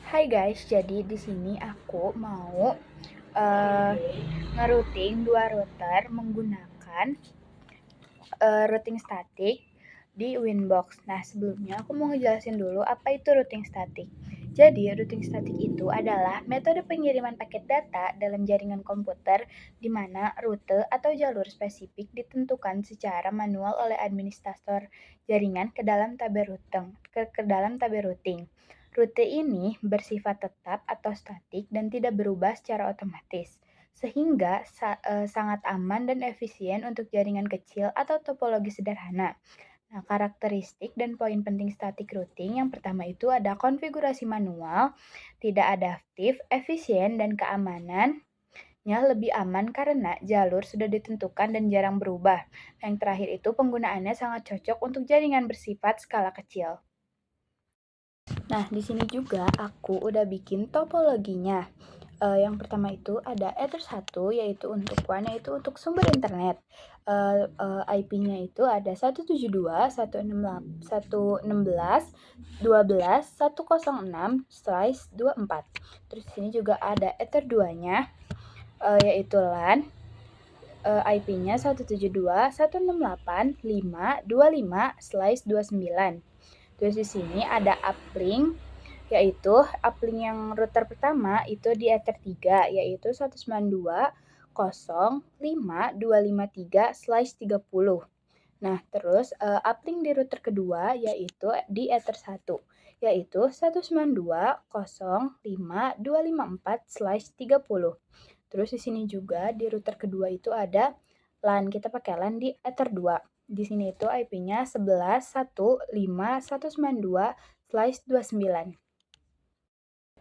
Hai guys, jadi di sini aku mau uh, ngerouting dua router menggunakan routing statik di Winbox. Nah, sebelumnya aku mau ngejelasin dulu apa itu routing statik. Jadi, routing statik itu adalah metode pengiriman paket data dalam jaringan komputer di mana rute atau jalur spesifik ditentukan secara manual oleh administrator jaringan ke dalam tabel routing. Rute ini bersifat tetap atau statik dan tidak berubah secara otomatis sehingga sangat aman dan efisien untuk jaringan kecil atau topologi sederhana. Nah, karakteristik dan poin penting static routing yang pertama itu ada konfigurasi manual, tidak adaptif, efisien, dan keamanannya lebih aman karena jalur sudah ditentukan dan jarang berubah. Yang terakhir itu penggunaannya sangat cocok untuk jaringan bersifat skala kecil. Nah, di sini juga aku udah bikin topologinya. Yang pertama itu ada Ether 1 yaitu untuk WAN yaitu untuk sumber internet. IP-nya itu ada 172.168.12.106/24. Terus di sini juga ada Ether 2-nya yaitu LAN. IP-nya 172.168.525/29. Terus di sini ada uplink yaitu uplink yang router pertama itu di Ether 3 yaitu 192.168.5.253/30. Nah, terus uplink di router kedua yaitu di Ether 1 yaitu 192.0.5.254/30. Terus di sini juga di router kedua itu ada LAN. Kita pakai LAN di Ether 2. Di sini itu IP-nya 11.15192/29.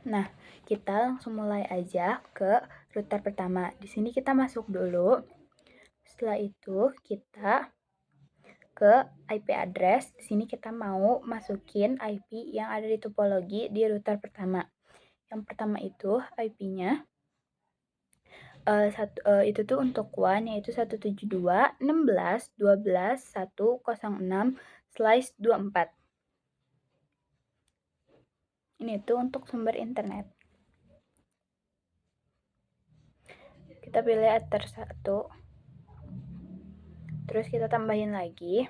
Nah, kita langsung mulai aja ke router pertama. Di sini kita masuk dulu. Setelah itu kita ke IP address. Di sini kita mau masukin IP yang ada di topologi di router pertama. Yang pertama itu IP-nya itu tuh untuk WAN yaitu 172.16.12.106/24. Ini tuh untuk sumber internet. Kita pilih Ether 1. Terus kita tambahin lagi.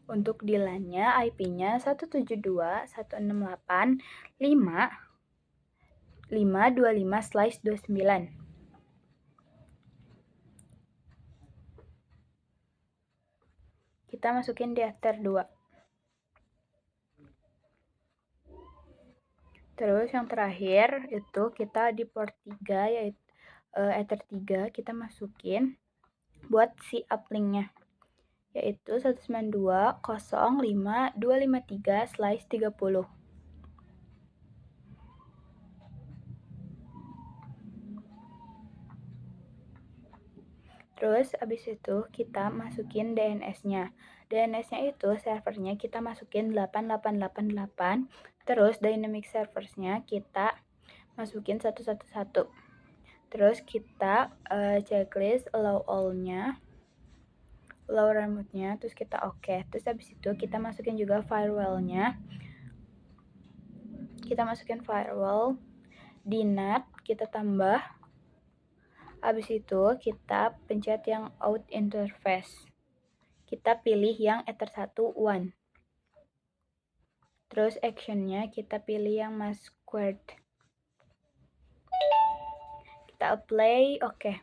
Untuk di LAN-nya IP-nya 172.168.5.525/29. Kita masukin di Ether 2. Terus yang terakhir itu kita di port 3 yaitu Ether 3 kita masukin buat si uplink-nya yaitu 192.0.5.253/30. Terus abis itu kita masukin DNS-nya. DNS-nya itu servernya kita masukin 8888. Terus dynamic servers-nya kita masukin 111. Terus kita checklist allow all-nya, allow remote-nya, terus kita oke. Terus habis itu kita masukin juga firewall-nya. Kita masukin firewall, di NAT kita tambah. Habis itu kita pencet yang out interface. Kita pilih yang Ether 1 WAN. Terus action-nya kita pilih yang mask squared. Kita apply, oke.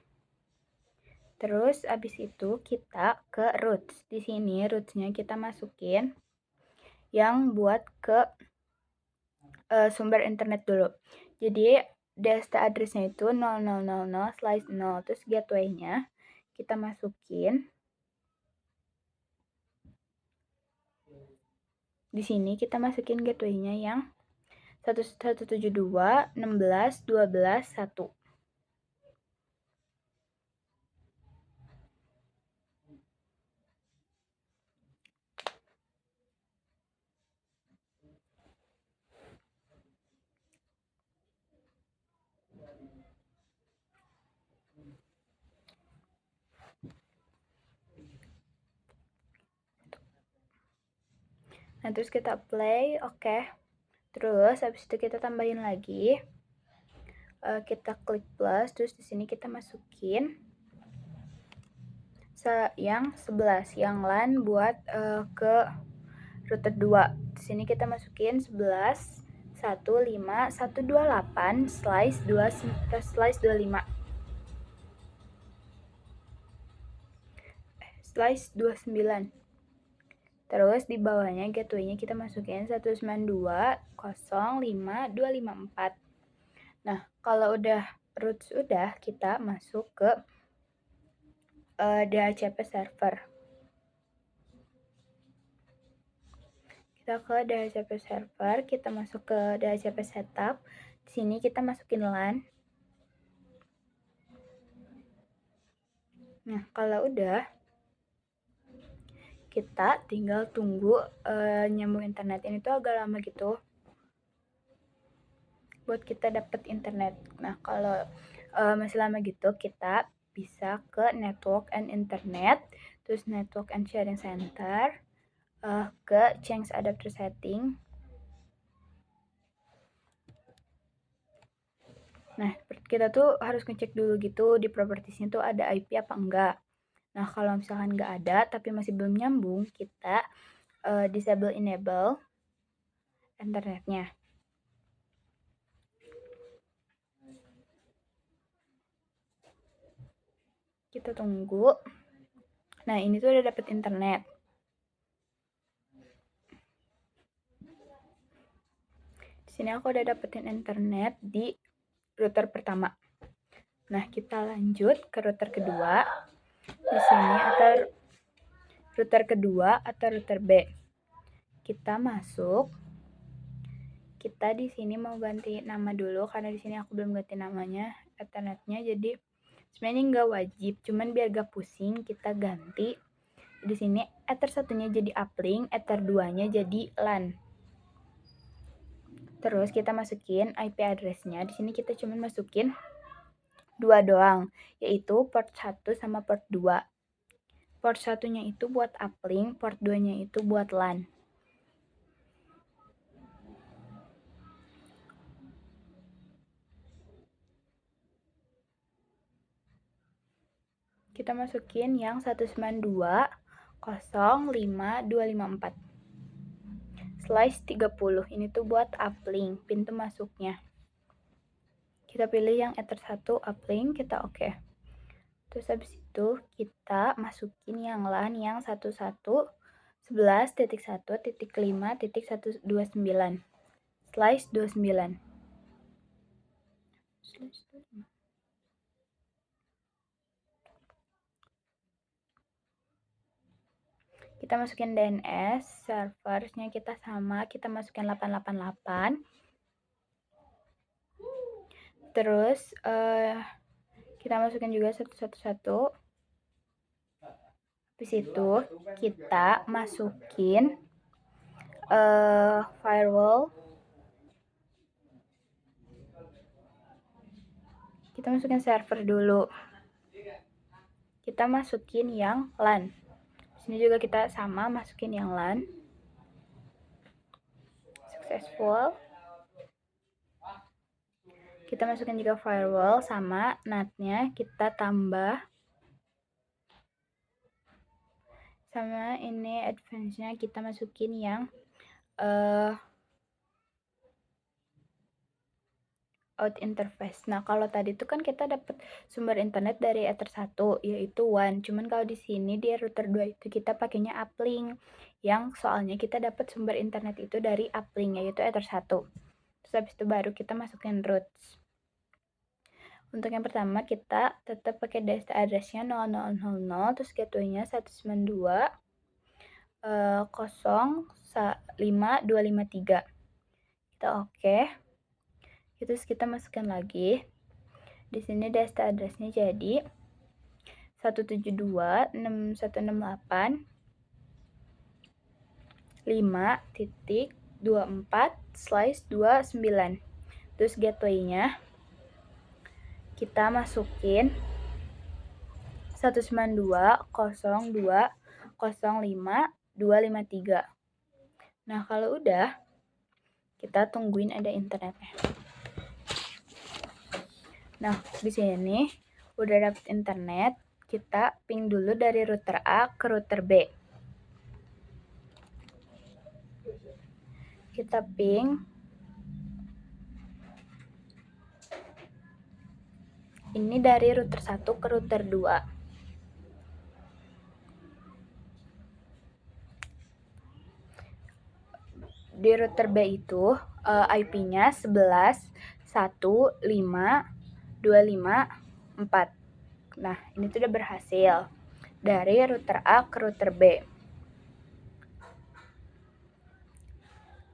Terus abis itu kita ke roots. Di sini roots-nya kita masukin yang buat ke sumber internet dulu. Jadi data address-nya itu 0000/0. Terus gateway-nya kita masukin. Di sini kita masukin gateway-nya yang 172.16.12.1. Nah, terus kita play, oke. Terus habis itu kita tambahin lagi, kita klik plus, terus di sini kita masukin yang 11 yang LAN buat ke router 2. Di sini kita masukin 11 15128 slice 25 slice 29. Terus di bawahnya gateway-nya kita masukin 192.0.5.254. Nah, kalau udah root sudah, kita masuk ke DHCP server. Kita ke DHCP server, kita masuk ke DHCP setup. Di sini kita masukin LAN. Nah, kalau udah, kita tinggal tunggu nyambung internet. Ini tuh agak lama gitu buat kita dapat internet. Nah, kalau masih lama gitu, kita bisa ke network and internet, terus network and sharing center, ke change adapter setting. Nah, kita tuh harus ngecek dulu gitu di propertiesnya tuh ada IP apa enggak. Nah, kalau misalkan nggak ada tapi masih belum nyambung, kita disable enable internetnya. Kita tunggu. Nah, ini tuh udah dapet internet. Di sini aku udah dapetin internet di router pertama. Nah, kita lanjut ke router kedua. Di sini ada router kedua atau router B. Kita masuk. Kita di sini mau ganti nama dulu karena di sini aku belum ganti namanya internetnya, jadi sebenarnya nggak wajib, cuman biar gak pusing kita ganti. Di sini ether satunya jadi uplink, ether 2-nya jadi LAN. Terus kita masukin IP address-nya. Di sini kita cuma masukin 2 doang, yaitu port 1 sama port 2. Port 1-nya itu buat uplink, port 2-nya itu buat LAN. Kita masukin yang 192.0.5.254. Slice 30. Ini tuh buat uplink, pintu masuknya. Kita pilih yang ether 1 uplink, kita oke. Terus habis itu kita masukin yang LAN yang 11.1.5.129. Slice 29. Kita masukin DNS, servernya kita sama, kita masukin 888. Terus kita masukin juga 111. Habis itu kita masukin firewall. Kita masukin server dulu. Kita masukin yang LAN. Sini juga kita sama masukin yang LAN. Successful. Kita masukin juga firewall sama NAT-nya kita tambah. Sama ini advance-nya kita masukin yang out interface. Nah, kalau tadi itu kan kita dapat sumber internet dari ether 1 yaitu WAN. Cuman kalau di sini di router 2 itu kita pakainya uplink. Yang soalnya kita dapat sumber internet itu dari uplink yaitu ether 1. Terus habis itu baru kita masukin roots. Untuk yang pertama kita tetap pakai DST address-nya 0000, terus gateway-nya 192.0.5.253. Kita oke. Terus kita masukkan lagi. Di sini DST address-nya jadi 172.168.5.24/29. Terus gateway-nya kita masukin 192.0.2.0.5.253. Nah, kalau udah Kita tungguin ada internetnya. Nah, di sini udah dapet internet, kita ping dulu dari router A ke router B. Kita ping. Ini dari router 1 ke router 2. Di router B itu IP-nya 11.1.5.254. Nah, ini tuh udah berhasil dari router A ke router B.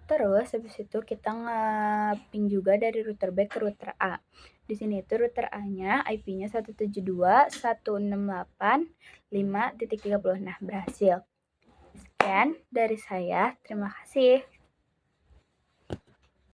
Terus habis itu kita nge-ping juga dari router B ke router A. Di sini itu router A-nya IP-nya 172.168.5.30. Nah, berhasil. Sekian dari saya. Terima kasih.